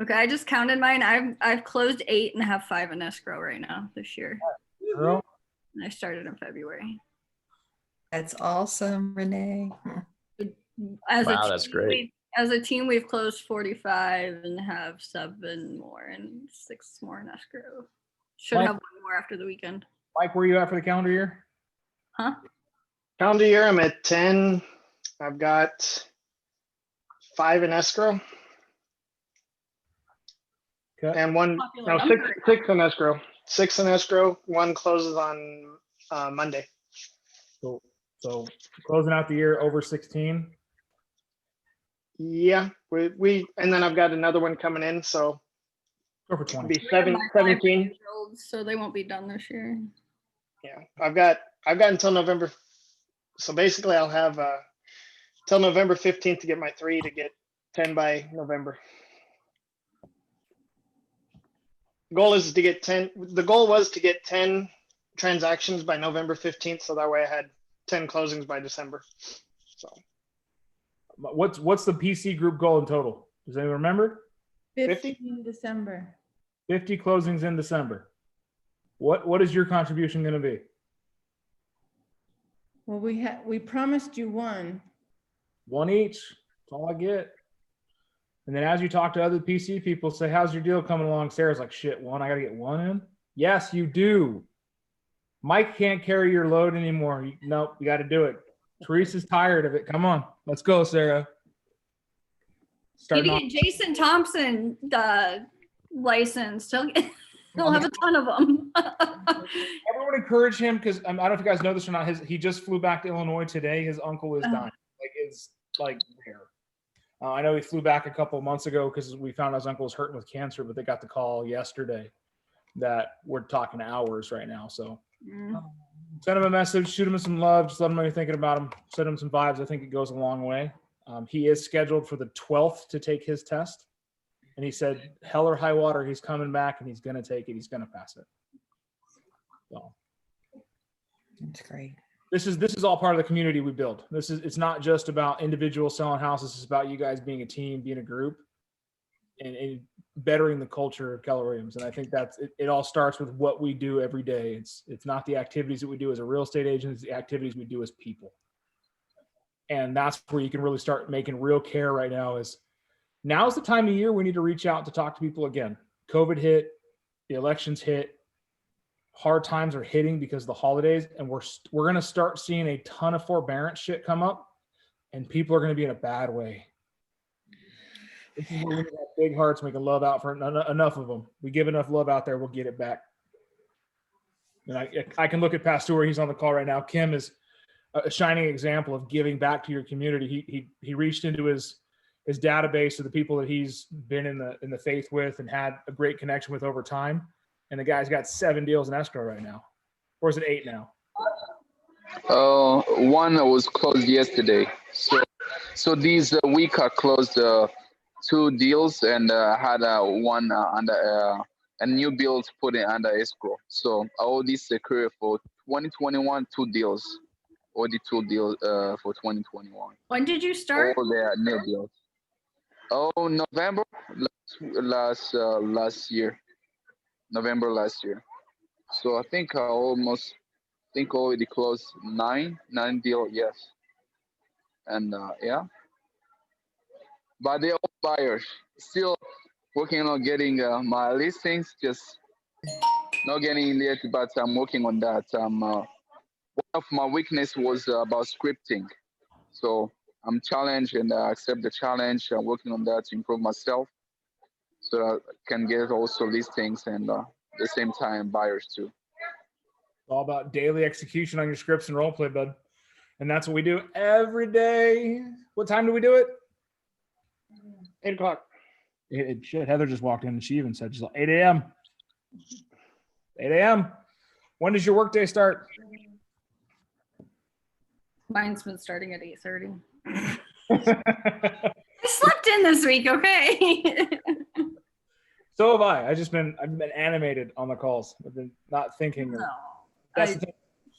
Okay, I just counted mine. I've closed 8 and have 5 in escrow right now this year. Girl. And I started in February. That's awesome, Renee. Good As Wow, a that's team, great. as a team, we've closed 45 and have 7 more and 6 more in escrow. Should Mike? have 1 more after the weekend. Mike, where are you at for the calendar year? Huh? Calendar year, I'm at 10. I've got 5 in escrow Okay. and one, Popular no, number. 6 in escrow. 6 in escrow. 1 closes on Monday. So closing out the year over 16. Yeah, we and then I've got another one coming in, so Go for it'll 20. be We have my 17. 5-year-olds, so they won't be done this year. Yeah, I've got until November. So basically, I'll have till November 15th to get my 3 to get 10 by November. Goal is to get 10. The goal was to get 10 transactions by November 15th, so that way I had 10 closings by December. So What's the PC group goal in total? Does anyone remember? 50? 15 December. 50 closings in December. What is your contribution going to be? Well, we promised you 1. 1 each. That's all I get. And then as you talk to other PC people, say, how's your deal coming along? Sarah's like, shit, 1, I got to get 1 in. Yes, you do. Mike can't carry your load anymore. Nope, you got to do it. Teresa's tired of it. Come on, let's go, Sarah. You Starting need to get Jason Thompson license. He'll have a ton of them. Everyone encourage him because I don't know if you guys know this or not. He just flew back to Illinois today. His uncle is dying. Like it's like rare. I know he flew back a couple of months ago because we found his uncle was hurting with cancer, but they got the call yesterday that we're talking hours right now. So send him a message, shoot him some love, just let him know you're thinking about him, send him some vibes. I think it goes a long way. He is scheduled for the 12th to take his test. And he said, hell or high water, he's coming back and he's going to take it. He's going to pass it. So That's great. this is all part of the community we build. It's not just about individuals selling houses. It's about you guys being a team, being a group, and bettering the culture of Keller Williams. And I think it all starts with what we do every day. It's not the activities that we do as a real estate agent, it's the activities we do as people. And that's where you can really start making real care right now. Now's the time of year we need to reach out to talk to people again. COVID hit, the elections hit, hard times are hitting because of the holidays, and we're going to start seeing a ton of forbearance shit come up, and people are going to be in a bad way. This is where we have big hearts. We can love out for enough of them. We give enough love out there, we'll get it back. And I can look at Pastor. He's on the call right now. Kim is a shining example of giving back to your community. He reached into his database of the people that he's been in the faith with and had a great connection with over time. And the guy's got 7 deals in escrow right now. Or is it 8 now? One was closed yesterday. So these week I closed 2 deals and had one under a new build put in under escrow. So all this secure for 2021, 2 deals. Already 2 deals for 2021. When did you start? All their new deals. Oh, November last year. November last year. So I think I already closed 9 deal, yes. And yeah. But they're all buyers. Still working on getting my listings, just not getting in yet, but I'm working on that. One of my weakness was about scripting. So I'm challenged and I accept the challenge. I'm working on that to improve myself so I can get also listings and at the same time buyers too. It's all about daily execution on your scripts and role play, bud. And that's what we do every day. What time do we do it? 8 o'clock. Shit, Heather just walked in and she even said, she's like, 8 a.m. 8 a.m. When does your workday start? Mine's been starting at 8:30. I slept in this week, okay? So have I. I've been animated on the calls. I've been not thinking. No. That's the thing.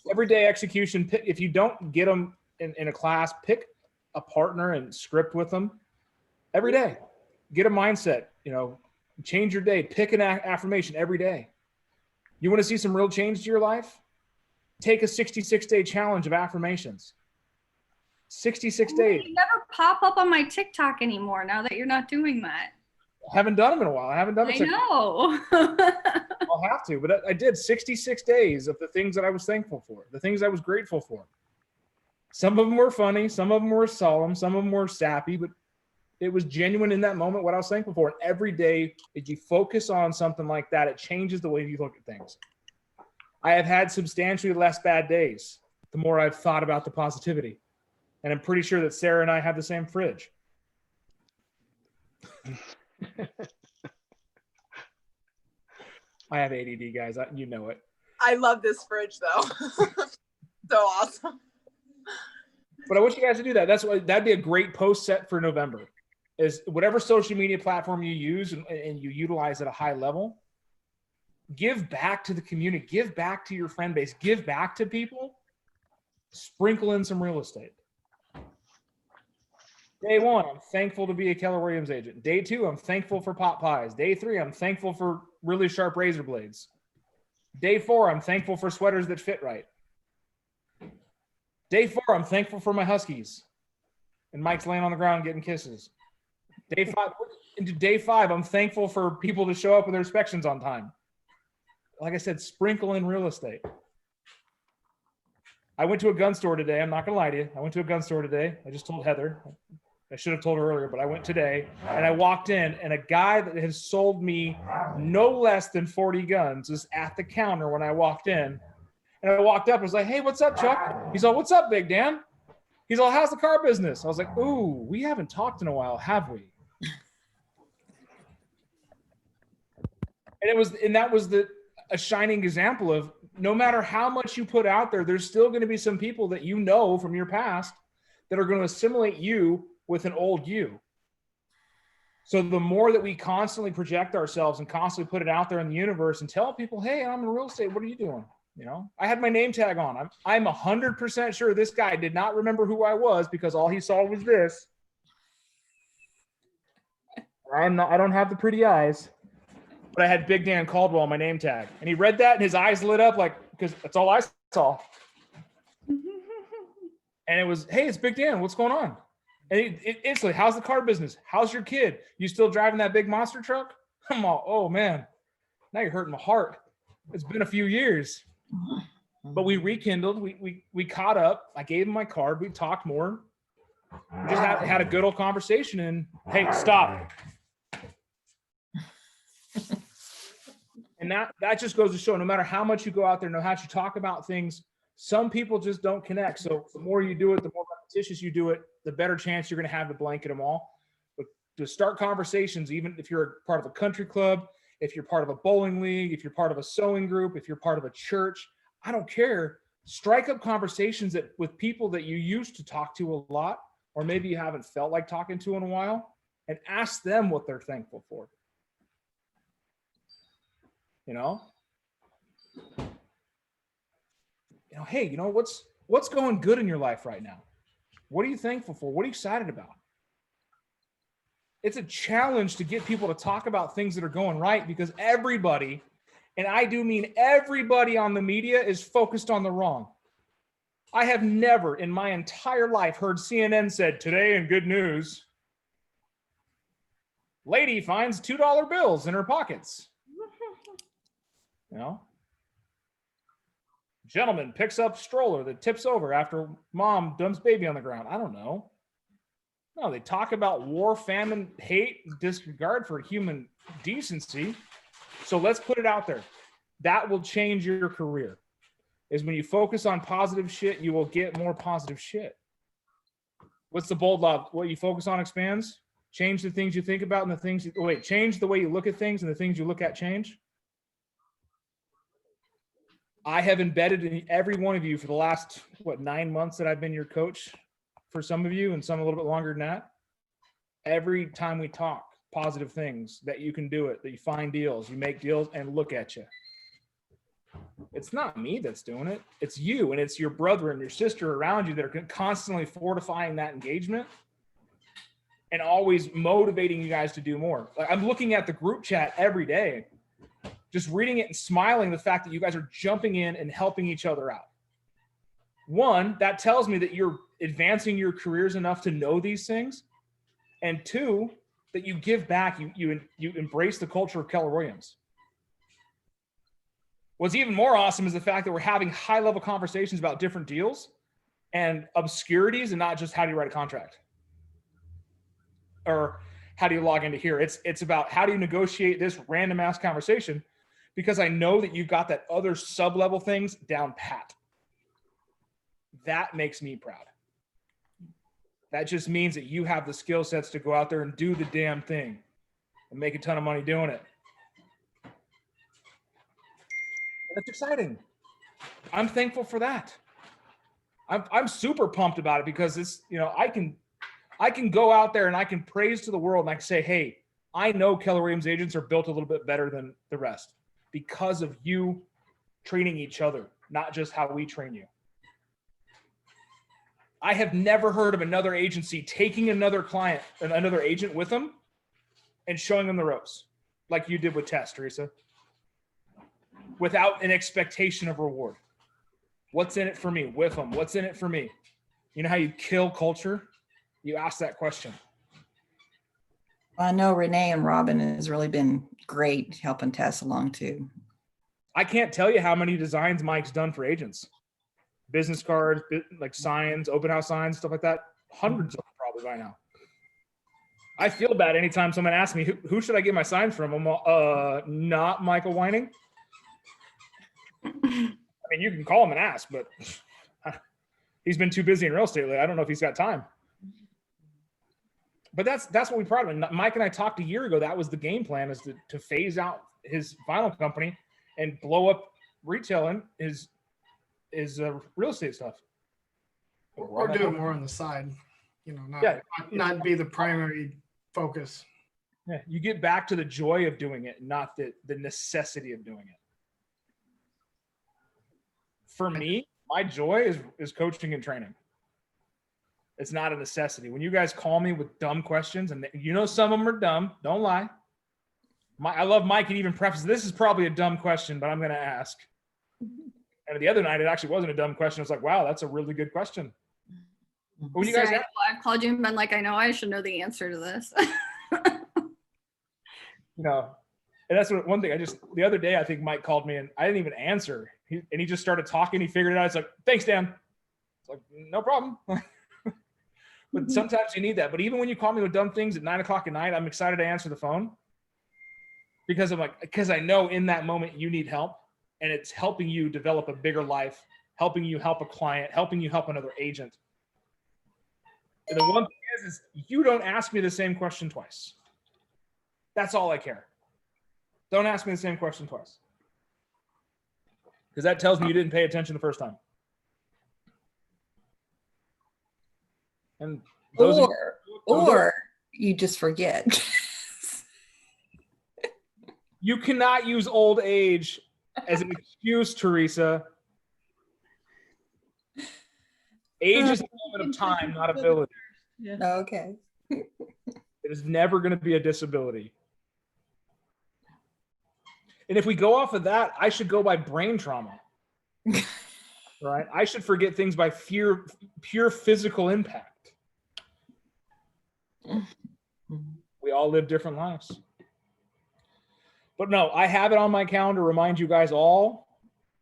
Everyday execution. If you don't get them in a class, pick a partner and script with them every day. Get a mindset, change your day. Pick an affirmation every day. You want to see some real change to your life? Take a 66-day challenge of affirmations. 66 You days. never pop up on my TikTok anymore now that you're not doing that. I haven't done them in a while. I haven't done it. I know. I'll have to, but I did 66 days of the things that I was thankful for, the things I was grateful for. Some of them were funny, some of them were solemn, some of them were sappy, but it was genuine in that moment what I was thankful for. And every day, if you focus on something like that, it changes the way you look at things. I have had substantially less bad days the more I've thought about the positivity. And I'm pretty sure that Sarah and I have the same fridge. I have ADD, guys. You know it. I love this fridge though. So awesome. But I want you guys to do that. That'd be a great post set for November. Is whatever social media platform you use and you utilize at a high level, give back to the community, give back to your friend base, give back to people, sprinkle in some real estate. Day 1, I'm thankful to be a Keller Williams agent. Day 2, I'm thankful for pot pies. Day 3, I'm thankful for really sharp razor blades. Day 4, I'm thankful for sweaters that fit right. Day 4, I'm thankful for my Huskies. And Mike's laying on the ground getting kisses. Day 5, I'm thankful for people to show up with their inspections on time. Like I said, sprinkle in real estate. I went to a gun store today. I'm not going to lie to you. I went to a gun store today. I just told Heather. I should have told her earlier, but I went today. And I walked in, and a guy that has sold me no less than 40 guns is at the counter when I walked in. And I walked up and was like, hey, what's up, Chuck? He's all, what's up, Big Dan? He's all, how's the car business? I was like, ooh, we haven't talked in a while, have we? And that was a shining example of no matter how much you put out there, there's still going to be some people that you know from your past that are going to assimilate you with an old you. So the more that we constantly project ourselves and constantly put it out there in the universe and tell people, hey, I'm in real estate, what are you doing? You know, I had my name tag on. I'm 100% sure this guy did not remember who I was because all he saw was this. I don't have the pretty eyes, but I had Big Dan Caldwell on my name tag. And he read that and his eyes lit up like, because that's all I saw. And it was, hey, it's Big Dan. What's going on? And it instantly, how's the car business? How's your kid? You still driving that big monster truck? I'm all, oh man, now you're hurting my heart. It's been a few years. But we rekindled, we caught up. I gave him my card. We talked more. We just had a good old conversation and hey, stop. And that just goes to show no matter how much you go out there, no how much you talk about things, some people just don't connect. So the more you do it, the more repetitious you do it, the better chance you're going to have to blanket them all. But to start conversations, even if you're part of a country club, if you're part of a bowling league, if you're part of a sewing group, if you're part of a church, I don't care. Strike up conversations with people that you used to talk to a lot, or maybe you haven't felt like talking to in a while, and ask them what they're thankful for. You know, hey, what's going good in your life right now? What are you thankful for? What are you excited about? It's a challenge to get people to talk about things that are going right because everybody, and I do mean everybody on the media, is focused on the wrong. I have never in my entire life heard CNN said, today in good news, lady finds $2 bills in her pockets. You know? Gentleman picks up stroller that tips over after mom dumps baby on the ground. I don't know. No, they talk about war, famine, hate, disregard for human decency. So let's put it out there. That will change your career. Is when you focus on positive shit, you will get more positive shit. What's the bold law? What you focus on expands. Change the things you think about and the things change the way you look at things and the things you look at change. I have embedded in every one of you for the last, 9 months that I've been your coach for some of you and some a little bit longer than that. Every time we talk positive things, that you can do it, that you find deals, you make deals, and look at you. It's not me that's doing it. It's you, and it's your brother and your sister around you that are constantly fortifying that engagement and always motivating you guys to do more. Like, I'm looking at the group chat every day, just reading it and smiling the fact that you guys are jumping in and helping each other out. One, that tells me that you're advancing your careers enough to know these things, and two, that you give back. You embrace the culture of Keller Williams. What's even more awesome is the fact that we're having high-level conversations about different deals and obscurities, and not just how do you write a contract or how do you log into here. It's about how do you negotiate this random ass conversation, because I know that you've got that other sub-level things down pat. That makes me proud. That just means that you have the skill sets to go out there and do the damn thing and make a ton of money doing it. That's exciting. I'm thankful for that. I'm super pumped about it, because it's, you know, I can go out there and I can praise to the world and I can say, hey, I know Keller Williams agents are built a little bit better than the rest because of you training each other, not just how we train you. I have never heard of another agency taking another client, another agent with them and showing them the ropes like you did with Tess, Teresa, without an expectation of reward. What's in it for me? With them. What's in it for me? You know how you kill culture? You ask that question. I know Renee and Robin has really been great helping Tess along too. I can't tell you how many designs Mike's done for agents. Business cards, like signs, open house signs, stuff like that. Hundreds of them probably by now. I feel bad anytime someone asks me, who should I get my signs from? I'm all, not Michael Whining. I mean, you can call him and ask, but he's been too busy in real estate lately. I don't know if he's got time. But that's what we pride in. Mike and I talked a year ago. That was the game plan, is to phase out his vinyl company and blow up retailing his real estate stuff. Or do it more on the side, you know, not be the primary focus. Yeah, you get back to the joy of doing it, not the necessity of doing it. For me, my joy is coaching and training. It's not a necessity. When you guys call me with dumb questions, and you know some of them are dumb, don't lie. I love Mike and even preface, this is probably a dumb question, but I'm going to ask. And the other night, it actually wasn't a dumb question. I was like, wow, that's a really good question. But when you guys I've called you and been like, I know I should know the answer to this. You know, and that's one thing the other day, I think Mike called me and I didn't even answer. He just started talking. He figured it out. It's like, thanks, Dan. It's like, no problem. But sometimes you need that. But even when you call me with dumb things at 9 o'clock at night, I'm excited to answer the phone, because I know in that moment you need help. And it's helping you develop a bigger life, helping you help a client, helping you help another agent. And the one thing is you don't ask me the same question twice. That's all I care. Don't ask me the same question twice. Because that tells me you didn't pay attention the first time. And or you just forget. You cannot use old age as an excuse, Teresa. Age is a moment of time, not ability. Yeah. Okay. It is never going to be a disability. And if we go off of that, I should go by brain trauma. Right? I should forget things by pure physical impact. We all live different lives. But no, I have it on my calendar to remind you guys all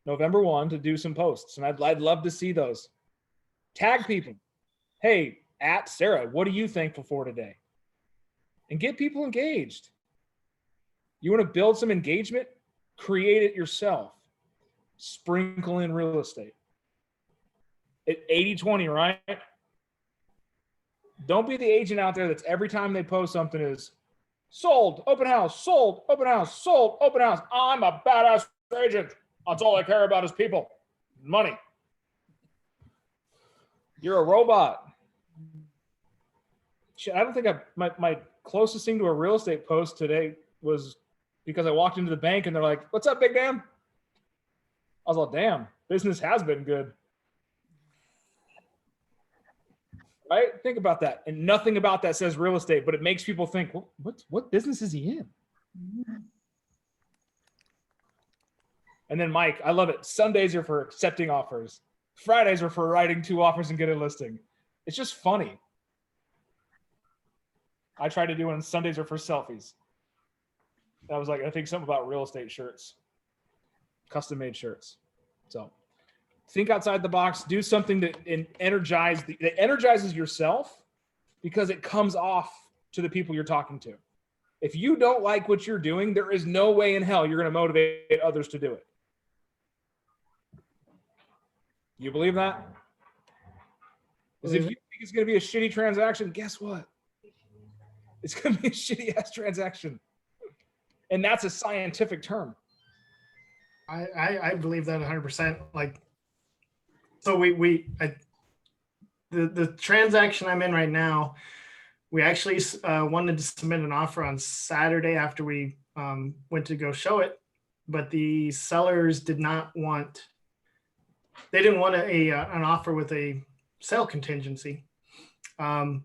November 1 to do some posts. And I'd love to see those. Tag people. Hey, at Sarah, what are you thankful for today? And get people engaged. You want to build some engagement? Create it yourself. Sprinkle in real estate. At 80-20, right? Don't be the agent out there that's every time they post something is sold, open house, sold, open house, sold, open house. I'm a badass agent. That's all I care about is people, money. You're a robot. Shit, I don't think my closest thing to a real estate post today was because I walked into the bank and they're like, "What's up, big man?" I was like, "Damn, business has been good." Right? Think about that. And nothing about that says real estate, but it makes people think, well, what business is he in? And then Mike, I love it. Sundays are for accepting offers. Fridays are for writing 2 offers and get a listing. It's just funny. I try to do it on Sundays or for selfies. That was like, I think something about real estate shirts, custom made shirts. So think outside the box, do something that energizes yourself, because it comes off to the people you're talking to. If you don't like what you're doing, there is no way in hell you're going to motivate others to do it. You believe that? Because if you think it's going to be a shitty transaction, guess what? It's going to be a shitty ass transaction. And that's a scientific term. I believe that 100%. Like, so the transaction I'm in right now, we actually wanted to submit an offer on Saturday after we went to go show it, but the sellers didn't want an offer with a sale contingency. And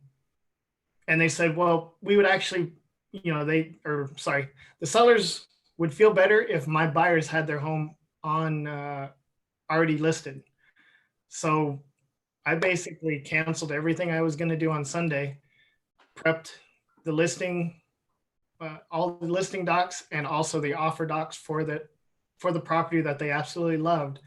they said, well, we would actually, the sellers would feel better if my buyers had their home on already listed. So I basically canceled everything I was going to do on Sunday, prepped the listing, all the listing docs, and also the offer docs for the property that they absolutely loved.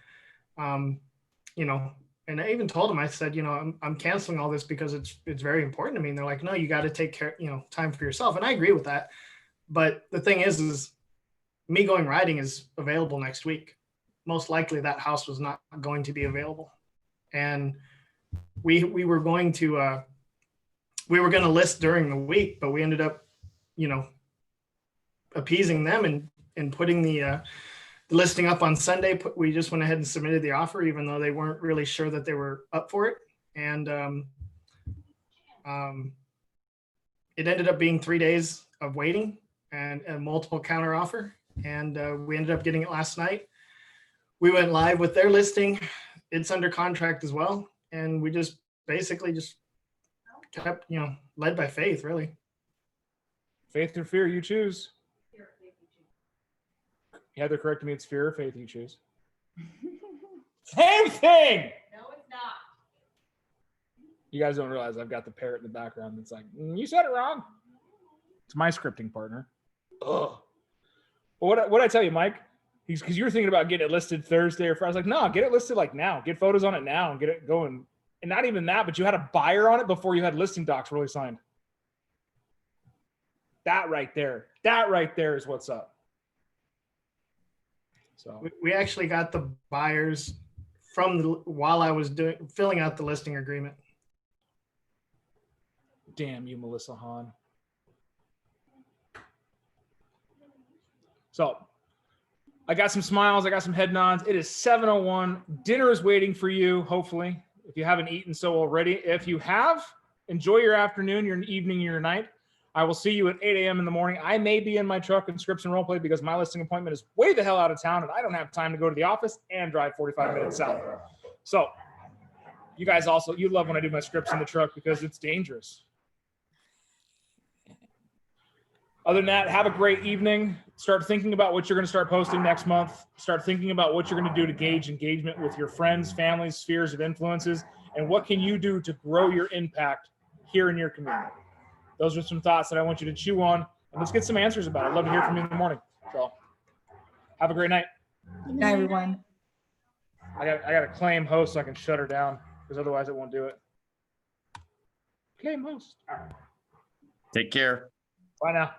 And I even told them, I said, I'm canceling all this because it's very important to me. And they're like, no, you got to take care, time for yourself. And I agree with that. But the thing is me going riding is available next week. Most likely that house was not going to be available. And we were going to list during the week, but we ended up, appeasing them and putting the listing up on Sunday. We just went ahead and submitted the offer, even though they weren't really sure that they were up for it. And it ended up being 3 days of waiting and a multiple counter offer. And we ended up getting it last night. We went live with their listing. It's under contract as well. And we just basically just kept, led by faith, really. Faith or fear, you choose. Yeah, they're correcting me. It's fear or faith you choose. Same thing. No, it's not. You guys don't realize I've got the parrot in the background that's like, you said it wrong. It's my scripting partner. Ugh. Well, what I tell you, Mike? Because you were thinking about getting it listed Thursday or Friday. I was like, no, get it listed like now. Get photos on it now and get it going. And not even that, but you had a buyer on it before you had listing docs really signed. That right there is what's up. So we actually got the buyers while I was filling out the listing agreement. Damn you, Melissa Hahn. So I got some smiles. I got some head nods. It is 7:01. Dinner is waiting for you, hopefully, if you haven't eaten so already. If you have, enjoy your afternoon, your evening, your night. I will see you at 8 a.m. in the morning. I may be in my truck in Scripts and Roleplay because my listing appointment is way the hell out of town and I don't have time to go to the office and drive 45 minutes south. So you guys also, you love when I do my scripts in the truck because it's dangerous. Other than that, have a great evening. Start thinking about what you're going to start posting next month. Start thinking about what you're going to do to gauge engagement with your friends, families, spheres of influences, and what can you do to grow your impact here in your community. Those are some thoughts that I want you to chew on, and let's get some answers about it. I'd love to hear from you in the morning. So have a great night. Good night, everyone. I got to claim host so I can shut her down because otherwise it won't do it. Claim host. Take care. Bye now.